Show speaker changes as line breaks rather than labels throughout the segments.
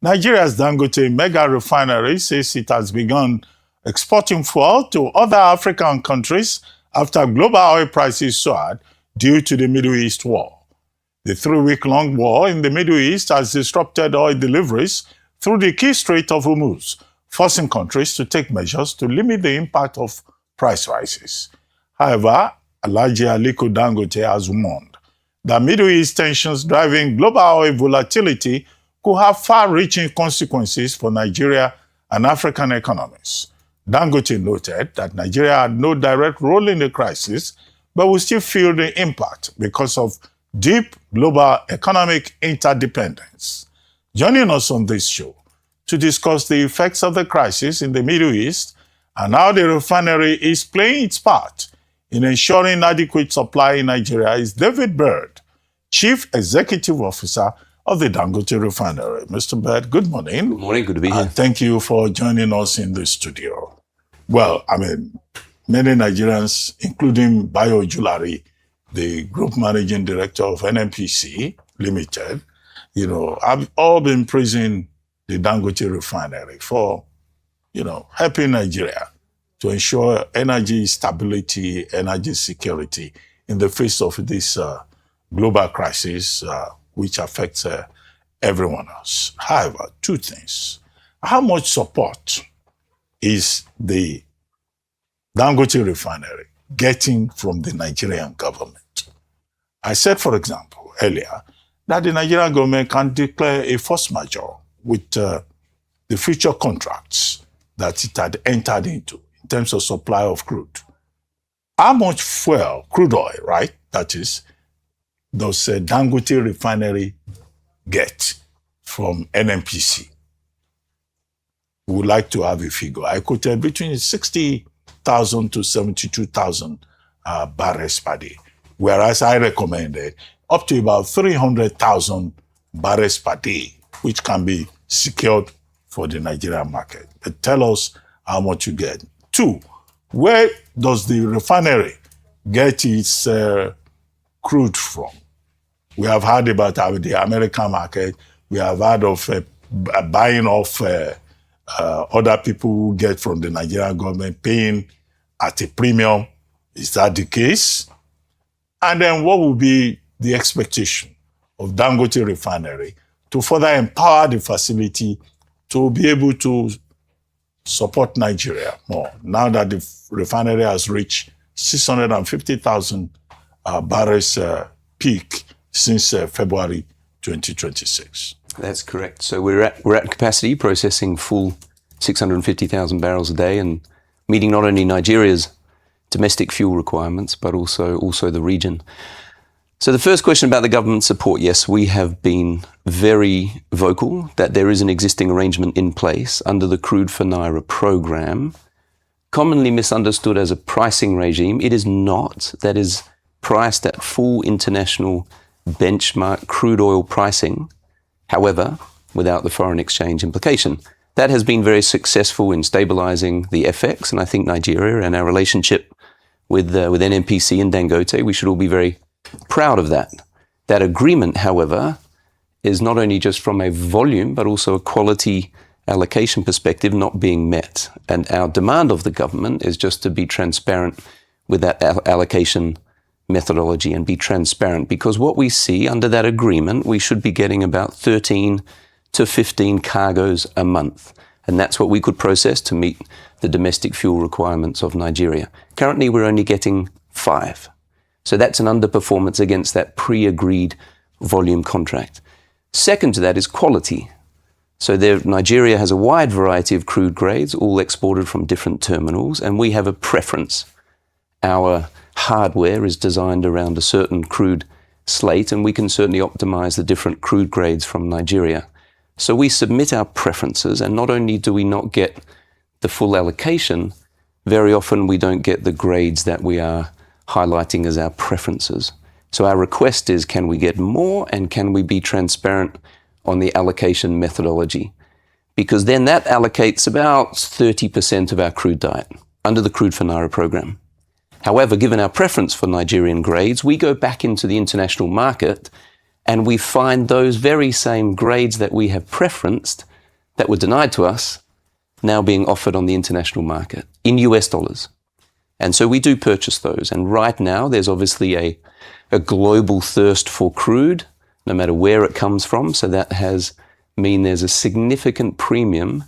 Nigeria's Dangote mega refinery says it has begun exporting fuel to other African countries after global oil prices soared due to the Middle East war. The 3-week-long war in the Middle East has disrupted oil deliveries through the key Strait of Hormuz, forcing countries to take measures to limit the impact of price rises. However, Alhaji Aliko Dangote has warned that Middle East tensions driving global oil volatility could have far-reaching consequences for Nigeria and African economies. Dangote noted that Nigeria had no direct role in the crisis, but will still feel the impact because of deep global economic interdependence. Joining us on this show to discuss the effects of the crisis in the Middle East and how the refinery is playing its part in ensuring adequate supply in Nigeria is David Bird, Chief Executive Officer of the Dangote Refinery. Mr. Bird, good morning.
Good morning, good to be here.
And thank you for joining us in the studio. Well, many Nigerians, including Bayo Julari, the Group Managing Director of NNPC Limited, have all been praising the Dangote Refinery for, helping Nigeria to ensure energy stability, energy security in the face of this global crisis, which affects everyone else. However, two things. How much support is the Dangote Refinery getting from the Nigerian government? I said, for example, earlier, that the Nigerian government can declare a force majeure with the future contracts that it had entered into in terms of supply of crude. How much fuel, crude oil, right, that is, does Dangote Refinery get from NNPC? We would like to have a figure. I quoted between 60,000 to 72,000 barrels per day, whereas I recommended up to about 300,000 barrels per day, which can be secured for the Nigerian market. But tell us how much you get. Two, where does the refinery get its crude from? We have heard about the American market. We have heard of buying off other people who get from the Nigerian government, paying at a premium. Is that the case? And then what will be the expectation of Dangote Refinery to further empower the facility to be able to support Nigeria more, now that the refinery has reached 650,000 barrels peak since February 2026.
That's correct. So we're at capacity, processing full 650,000 barrels a day and meeting not only Nigeria's domestic fuel requirements, but also the region. So the first question about the government support, yes, we have been very vocal that there is an existing arrangement in place under the Crude for Naira program, commonly misunderstood as a pricing regime. It is not. That is priced at full international benchmark crude oil pricing, however, without the foreign exchange implication. That has been very successful in stabilizing the FX, and I think Nigeria and our relationship with NNPC and Dangote, we should all be very proud of that. That agreement, however, is not only just from a volume, but also a quality allocation perspective not being met. And our demand of the government is just to be transparent with that allocation methodology and be transparent, because what we see under that agreement, we should be getting about 13 to 15 cargoes a month. And that's what we could process to meet the domestic fuel requirements of Nigeria. Currently, we're only getting 5. So that's an underperformance against that pre-agreed volume contract. Second to that is quality. So Nigeria has a wide variety of crude grades, all exported from different terminals, and we have a preference. Our hardware is designed around a certain crude slate, and we can certainly optimize the different crude grades from Nigeria. So we submit our preferences, and not only do we not get the full allocation, very often we don't get the grades that we are highlighting as our preferences. So our request is, can we get more, and can we be transparent on the allocation methodology? Because then that allocates about 30% of our crude diet under the Crude for Naira program. However, given our preference for Nigerian grades, we go back into the international market and we find those very same grades that we have preferenced that were denied to us now being offered on the international market in US dollars. And so we do purchase those. And right now, there's obviously a global thirst for crude, no matter where it comes from. So that has mean there's a significant premium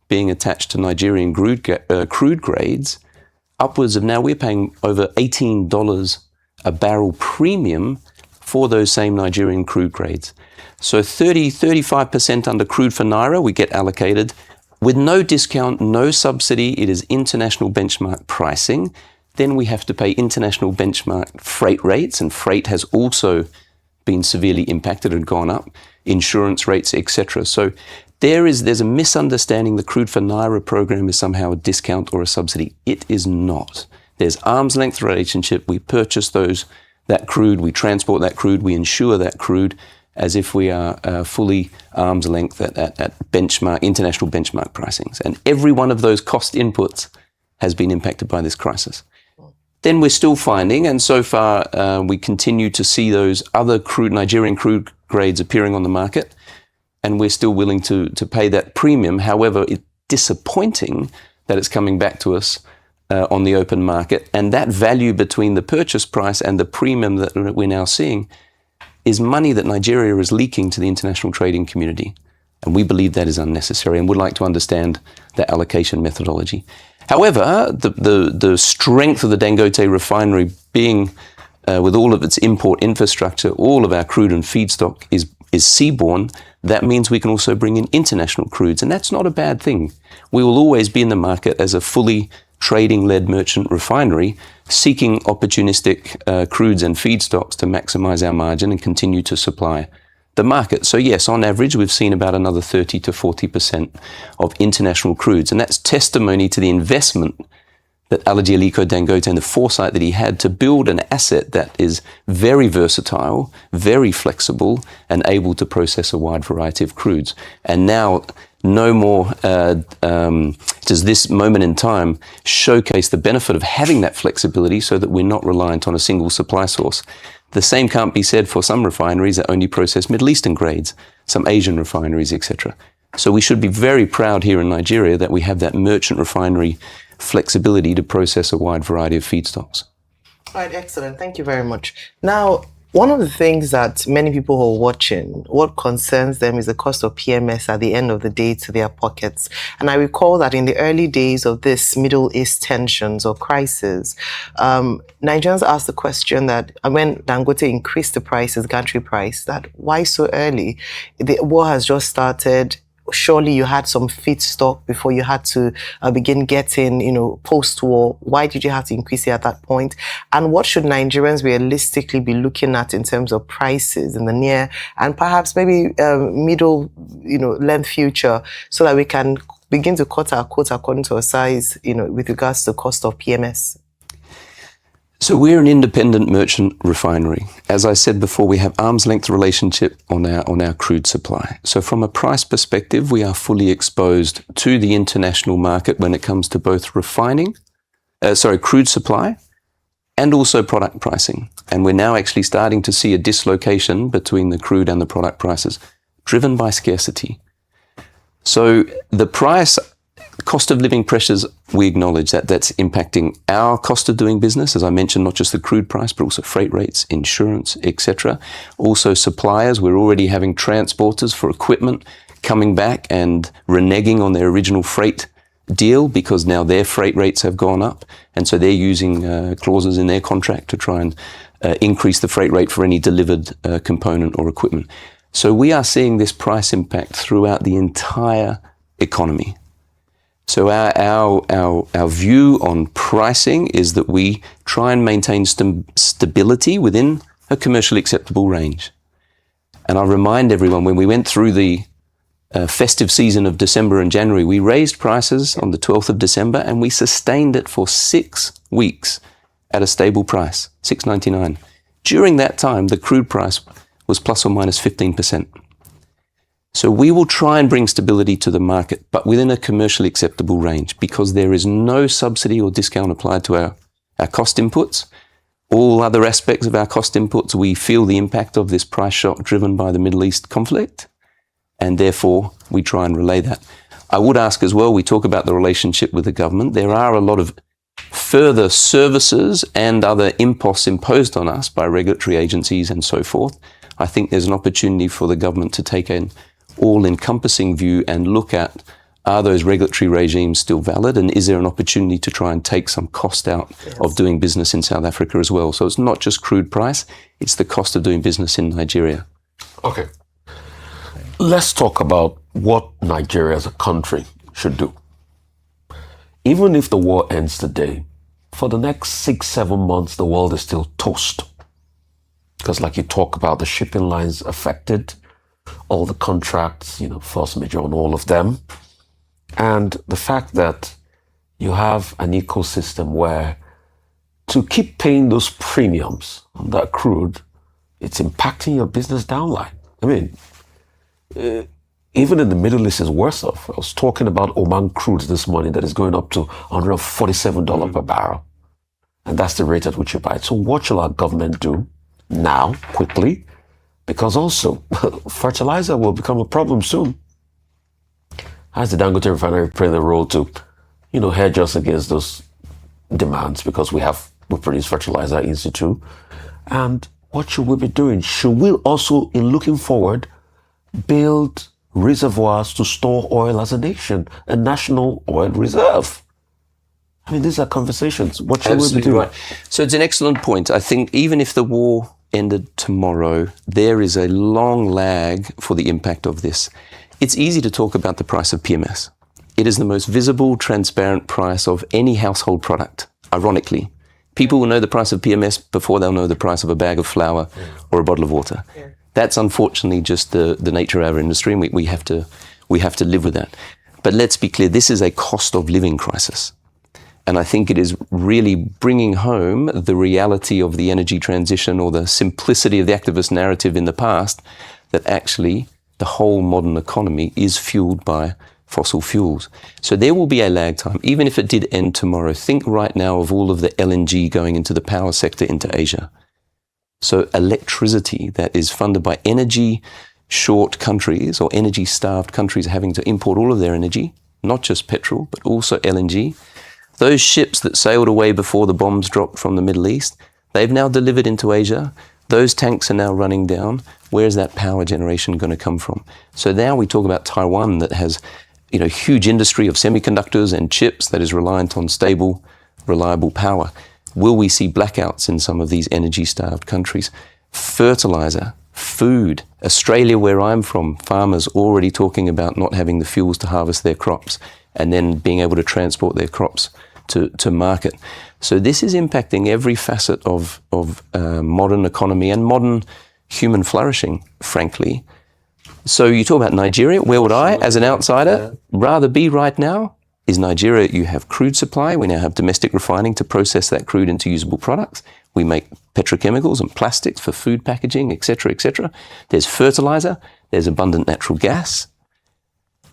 being attached to Nigerian crude grades, upwards of now we're paying over $18 a barrel premium for those same Nigerian crude grades. So 35% under crude for Naira we get allocated with no discount, no subsidy. It is international benchmark pricing. Then we have to pay international benchmark freight rates, and freight has also been severely impacted and gone up, insurance rates, etc. So there's a misunderstanding the Crude for Naira program is somehow a discount or a subsidy. It is not. There's arm's length relationship. We purchase that crude, we transport that crude, we insure that crude as if we are fully arm's length at international benchmark pricings. And every one of those cost inputs has been impacted by this crisis. Then we're still finding, and so far we continue to see those other Nigerian crude grades appearing on the market, and we're still willing to pay that premium. However, it's disappointing that it's coming back to us on the open market, and that value between the purchase price and the premium that we're now seeing is money that Nigeria is leaking to the international trading community. And we believe that is unnecessary and would like to understand the allocation methodology. However, the strength of the Dangote refinery being, with all of its import infrastructure, all of our crude and feedstock is seaborne. That means we can also bring in international crudes, and that's not a bad thing. We will always be in the market as a fully trading-led merchant refinery, seeking opportunistic crudes and feedstocks to maximize our margin and continue to supply the market. So yes, on average, we've seen about another 30 to 40% of international crudes, and that's testimony to the investment that Alhaji Aliko Dangote and the foresight that he had to build an asset that is very versatile, very flexible, and able to process a wide variety of crudes. And now, no more does this moment in time showcase the benefit of having that flexibility so that we're not reliant on a single supply source. The same can't be said for some refineries that only process Middle Eastern grades, some Asian refineries, etc. So we should be very proud here in Nigeria that we have that merchant refinery flexibility to process a wide variety of feedstocks.
All right, excellent. Thank you very much. Now, one of the things that many people who are watching, what concerns them is the cost of PMS at the end of the day to their pockets. And I recall that in the early days of this Middle East tensions or crisis, Nigerians asked the question that when Dangote increased the prices, gantry price, that why so early? The war has just started. Surely you had some feedstock before you had to begin getting, post-war. Why did you have to increase it at that point? And what should Nigerians realistically be looking at in terms of prices in the near and perhaps maybe middle, length future, so that we can begin to cut our coat according to our size, with regards to the cost of PMS?
So we're an independent merchant refinery. As I said before, we have arm's length relationship on our crude supply. So from a price perspective, we are fully exposed to the international market when it comes to both crude supply and also product pricing. And we're now actually starting to see a dislocation between the crude and the product prices, driven by scarcity. So the cost of living pressures, we acknowledge that that's impacting our cost of doing business. As I mentioned, not just the crude price, but also freight rates, insurance, etc. Also suppliers, we're already having transporters for equipment coming back and reneging on their original freight deal because now their freight rates have gone up. And so they're using clauses in their contract to try and increase the freight rate for any delivered component or equipment. So we are seeing this price impact throughout the entire economy. So our view on pricing is that we try and maintain stability within a commercially acceptable range. And I remind everyone, when we went through the festive season of December and January, we raised prices on the 12th of December and we sustained it for 6 weeks at a stable price, $6.99. During that time, the crude price was plus or minus 15%. So we will try and bring stability to the market, but within a commercially acceptable range, because there is no subsidy or discount applied to our cost inputs. All other aspects of our cost inputs, we feel the impact of this price shock driven by the Middle East conflict. and therefore we try and relay that. I would ask as well, we talk about the relationship with the government. There are a lot of further services and other imposts imposed on us by regulatory agencies and so forth. I think there's an opportunity for the government to take an all-encompassing view and look at, are those regulatory regimes still valid, and is there an opportunity to try and take some cost out of doing business in South Africa as well? So it's not just crude price, it's the cost of doing business in Nigeria.
Okay. Let's talk about what Nigeria as a country should do. Even if the war ends today, for the next 6-7 months, the world is still toast. Because like you talk about the shipping lines affected, all the contracts, force majeure on all of them. And the fact that you have an ecosystem where to keep paying those premiums on that crude, it's impacting your business downline. I mean, even in the Middle East is worse off. I was talking about Oman crude this morning that is going up to $147 per barrel. And that's the rate at which you buy it. So what shall our government do now, quickly? Because also, fertilizer will become a problem soon. Has the Dangote refinery played the role to, hedge us against those demands, because we produce fertilizer in situ? And what should we be doing? Should we also, in looking forward, build reservoirs to store oil as a nation, a national oil reserve? I mean, these are conversations. What should we be doing? Right.
So it's an excellent point. I think even if the war ended tomorrow, there is a long lag for the impact of this. It's easy to talk about the price of PMS. It is the most visible, transparent price of any household product, ironically. People will know the price of PMS before they'll know the price of a bag of flour or a bottle of water. Yeah. That's unfortunately just the nature of our industry, and we have to live with that. But let's be clear, this is a cost of living crisis. And I think it is really bringing home the reality of the energy transition, or the simplicity of the activist narrative in the past, that actually the whole modern economy is fueled by fossil fuels. So there will be a lag time, even if it did end tomorrow. Think right now of all of the LNG going into the power sector into Asia. So electricity that is funded by energy short countries or energy starved countries having to import all of their energy, not just petrol, but also LNG. Those ships that sailed away before the bombs dropped from the Middle East, they've now delivered into Asia. Those tanks are now running down. Where's that power generation going to come from? So now we talk about Taiwan that has, huge industry of semiconductors and chips that is reliant on stable, reliable power. Will we see blackouts in some of these energy-starved countries? Fertilizer, food. Australia, where I'm from, farmers already talking about not having the fuels to harvest their crops and then being able to transport their crops to market. So this is impacting every facet of modern economy and modern human flourishing, frankly. So you talk about Nigeria. Where would I, as an outsider, rather be right now? Is Nigeria, you have crude supply. We now have domestic refining to process that crude into usable products. We make petrochemicals and plastics for food packaging, et cetera, et cetera. There's fertilizer. There's abundant natural gas.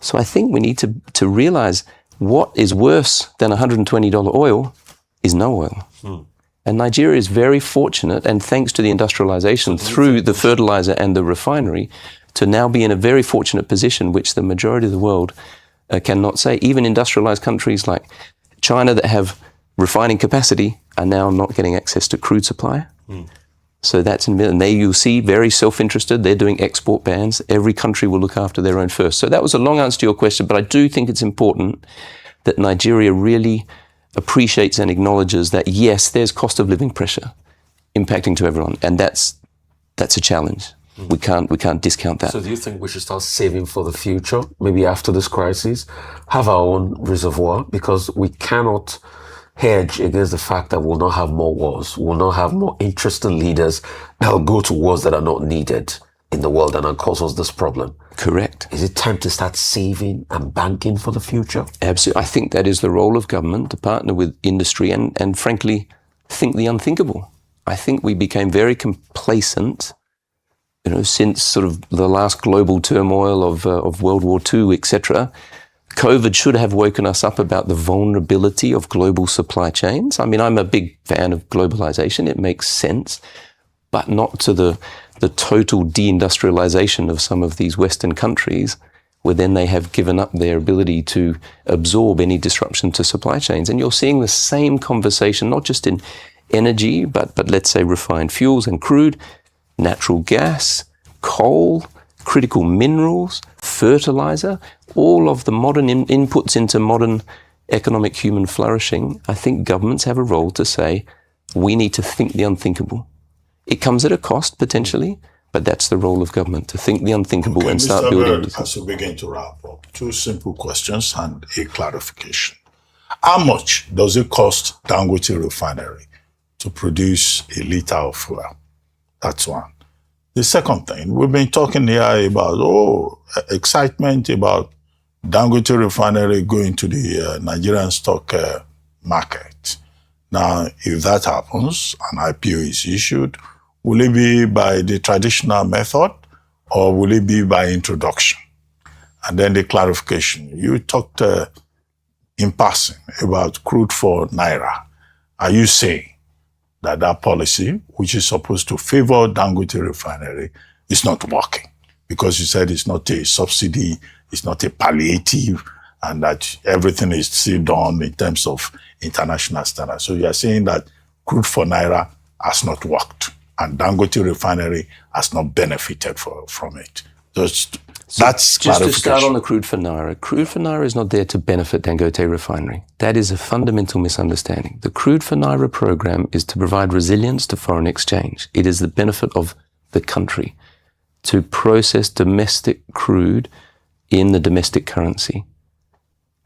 So I think we need to realize what is worse than $120 oil is no oil. And Nigeria is very fortunate, and thanks to the industrialization through the fertilizer and the refinery, to now be in a very fortunate position, which the majority of the world cannot say. Even industrialized countries like China that have refining capacity are now not getting access to crude supply. So that's and there you'll see very self-interested. They're doing export bans. Every country will look after their own first. So that was a long answer to your question, but I do think it's important that Nigeria really appreciates and acknowledges that yes, there's cost of living pressure impacting to everyone, and that's a challenge. We can't discount that.
So do you think we should start saving for the future, maybe after this crisis, have our own reservoir, because we cannot hedge against the fact that we'll not have more wars, we'll not have more interested leaders that will go to wars that are not needed in the world and will cause us this problem.
Correct.
Is it time to start saving and banking for the future?
Absolutely. I think that is the role of government, to partner with industry and frankly, think the unthinkable. I think we became very complacent, since sort of the last global turmoil of World War II, etc. COVID should have woken us up about the vulnerability of global supply chains. I mean, I'm a big fan of globalization. It makes sense, but not to the the total deindustrialization of some of these Western countries, where then they have given up their ability to absorb any disruption to supply chains. And you're seeing the same conversation, not just in energy, but let's say refined fuels and crude, natural gas, coal, critical minerals, fertilizer, all of the modern inputs into modern economic human flourishing. I think governments have a role to say, we need to think the unthinkable. It comes at a cost, potentially, but that's the role of government, to think the unthinkable and start
Mr.
building.
Bird, as we begin to wrap up, two simple questions and a clarification. How much does it cost Dangote Refinery to produce a liter of fuel? That's one. The second thing, we've been talking here about, excitement about Dangote Refinery going to the Nigerian stock market. Now, if that happens, an IPO is issued, will it be by the traditional method or will it be by introduction? And then the clarification. You talked in passing about crude for Naira. Are you saying that policy, which is supposed to favor Dangote Refinery, is not working? Because you said it's not a subsidy, it's not a palliative, and that everything is still done in terms of international standards. So you are saying that crude for Naira has not worked and Dangote Refinery has not benefited from it. That's
Just to
clarification.
start on the crude for Naira. Crude for Naira is not there to benefit Dangote Refinery. That is a fundamental misunderstanding. The Crude for Naira program is to provide resilience to foreign exchange. It is the benefit of the country to process domestic crude in the domestic currency.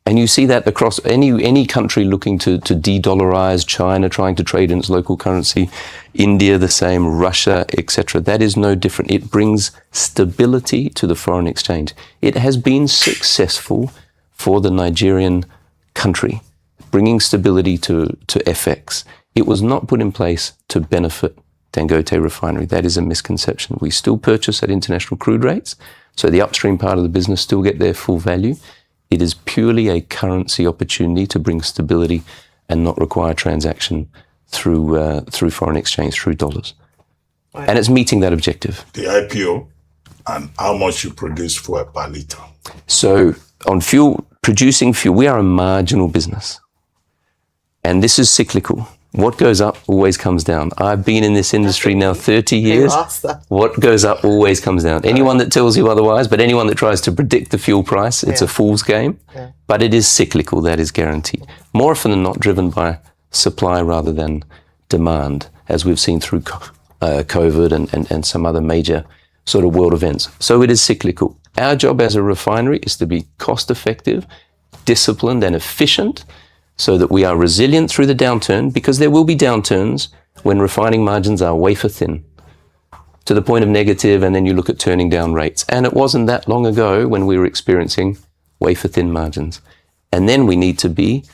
And you see that across any country looking to de-dollarize, China trying to trade in its local currency, India the same, Russia, etc. That is no different. It brings stability to the foreign exchange. It has been successful for the Nigerian country, bringing stability to FX. It was not put in place to benefit Dangote Refinery. That is a misconception. We still purchase at international crude rates, so the upstream part of the business still get their full value. It is purely a currency opportunity to bring stability and not require transaction through foreign exchange, through dollars. Right. And it's meeting that objective.
The IPO and how much you produce for per liter.
So on fuel, producing fuel, we are a marginal business. And this is cyclical. What goes up always comes down. I've been in this industry now 30 years. What goes up always comes down. Anyone that tells you otherwise, but anyone that tries to predict the fuel price, it's a fool's game. Yeah. But it is cyclical, that is guaranteed. More often than not driven by supply rather than demand, as we've seen through COVID and some other major sort of world events. So it is cyclical. Our job as a refinery is to be cost effective, disciplined and efficient, so that we are resilient through the downturn, because there will be downturns when refining margins are wafer thin to the point of negative, and then you look at turning down rates. And it wasn't that long ago when we were experiencing wafer thin margins. And then we need to be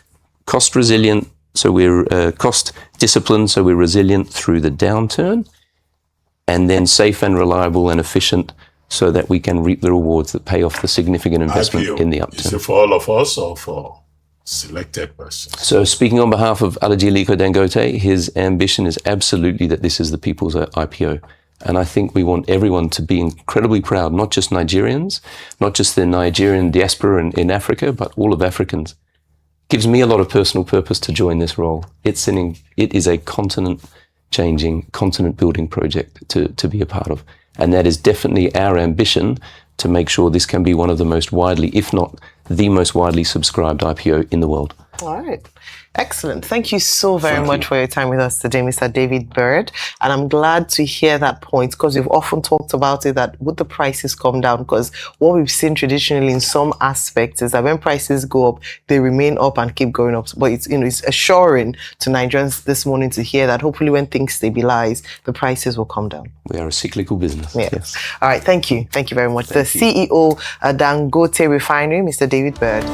cost resilient, so we're cost disciplined, so we're resilient through the downturn, and then safe and reliable and efficient so that we can reap the rewards that pay off the significant investment in the upturn.
Is it for all of us or for selected persons?
So speaking on behalf of Alaji Aliko Dangote, his ambition is absolutely that this is the people's IPO. And I think we want everyone to be incredibly proud, not just Nigerians, not just the Nigerian diaspora in Africa, but all of Africans. It gives me a lot of personal purpose to join this role. It is a continent-changing, continent-building project to be a part of. And that is definitely our ambition, to make sure this can be one of the most widely, if not the most widely subscribed IPO in the world.
All right. Excellent. Thank you so very much for your time with us today, Mr. David Bird. And I'm glad to hear that point, because we've often talked about it, that would the prices come down? Because what we've seen traditionally in some aspects is that when prices go up, they remain up and keep going up. But it's assuring to Nigerians this morning to hear that hopefully when things stabilize, the prices will come down.
We are a cyclical business.
Yes. All right. Thank you. Thank you very much. The CEO, Dangote Refinery, Mr. David Bird.